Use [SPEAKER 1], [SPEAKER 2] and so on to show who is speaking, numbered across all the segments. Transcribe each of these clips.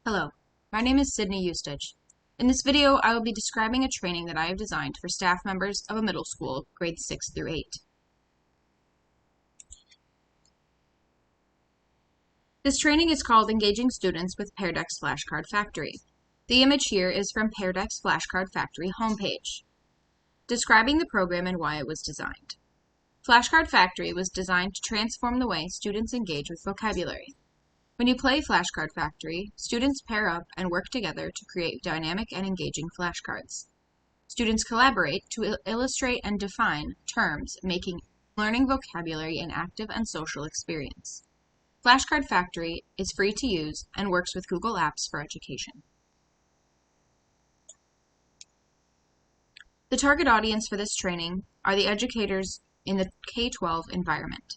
[SPEAKER 1] Hello, my name is Sydney Eustich. In this video, I will be describing a training that I have designed for staff members of a middle school, grades 6 through 8. This training is called Engaging Students with Pear Deck's Flashcard Factory. The image here is from Pear Deck's Flashcard Factory homepage, describing the program and why it was designed. Flashcard Factory was designed to transform the way students engage with vocabulary. When you play Flashcard Factory, students pair up and work together to create dynamic and engaging flashcards. Students collaborate to illustrate and define terms, making learning vocabulary an active and social experience. Flashcard Factory is free to use and works with Google Apps for education. The target audience for this training are the educators in the K-12 environment,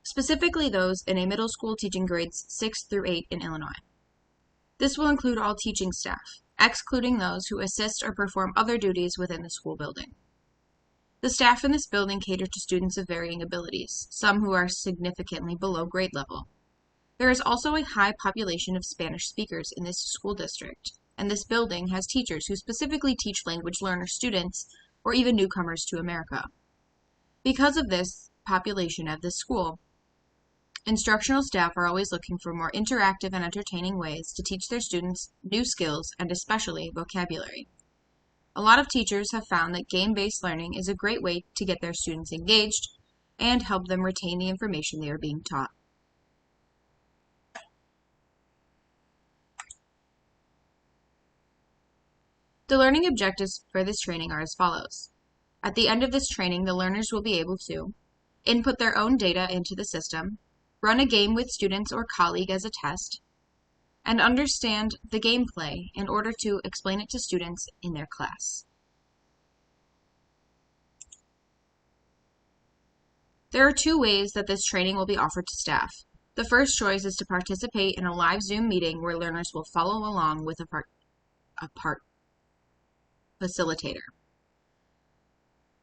[SPEAKER 1] specifically those in a middle school teaching grades 6 through 8 in Illinois. This will include all teaching staff, excluding those who assist or perform other duties within the school building. The staff in this building cater to students of varying abilities, some who are significantly below grade level. There is also a high population of Spanish speakers in this school district, and this building has teachers who specifically teach language learner students or even newcomers to America. Because of this population of this school, instructional staff are always looking for more interactive and entertaining ways to teach their students new skills and especially vocabulary. A lot of teachers have found that game-based learning is a great way to get their students engaged and help them retain the information they are being taught. The learning objectives for this training are as follows. At the end of this training, the learners will be able to input their own data into the system, run a game with students or colleague as a test, and understand the gameplay in order to explain it to students in their class. There are two ways that this training will be offered to staff. The first choice is to participate in a live Zoom meeting where learners will follow along with a facilitator.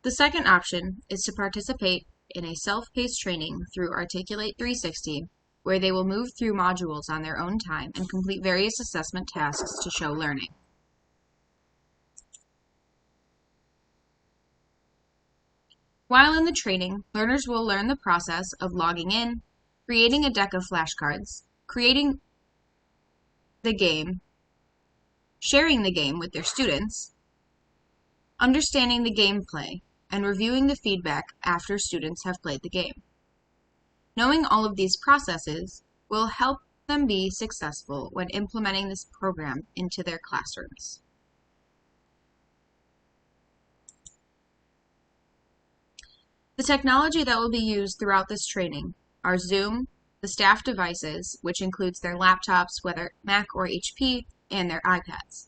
[SPEAKER 1] The second option is to participate in a self-paced training through Articulate 360, where they will move through modules on their own time and complete various assessment tasks to show learning. While in the training, learners will learn the process of logging in, creating a deck of flashcards, creating the game, sharing the game with their students, understanding the gameplay, and reviewing the feedback after students have played the game. Knowing all of these processes will help them be successful when implementing this program into their classrooms. The technology that will be used throughout this training are Zoom, the staff devices, which includes their laptops, whether Mac or HP, and their iPads,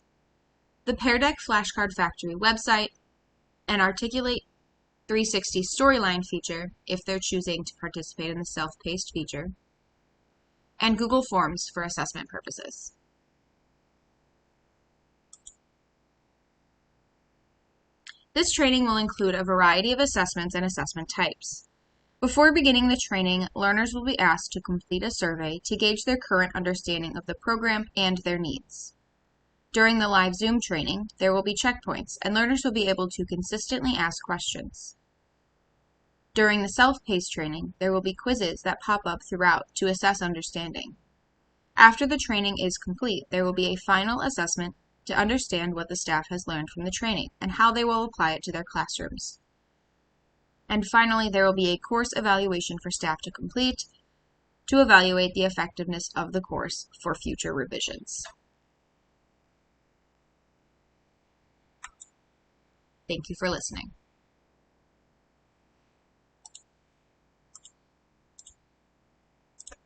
[SPEAKER 1] the Pear Deck Flashcard Factory website, and Articulate 360 Storyline feature if they're choosing to participate in the self-paced feature, and Google Forms for assessment purposes. This training will include a variety of assessments and assessment types. Before beginning the training, learners will be asked to complete a survey to gauge their current understanding of the program and their needs. During the live Zoom training, there will be checkpoints, and learners will be able to consistently ask questions. During the self-paced training, there will be quizzes that pop up throughout to assess understanding. After the training is complete, there will be a final assessment to understand what the staff has learned from the training and how they will apply it to their classrooms. And finally, there will be a course evaluation for staff to complete to evaluate the effectiveness of the course for future revisions. Thank you for listening.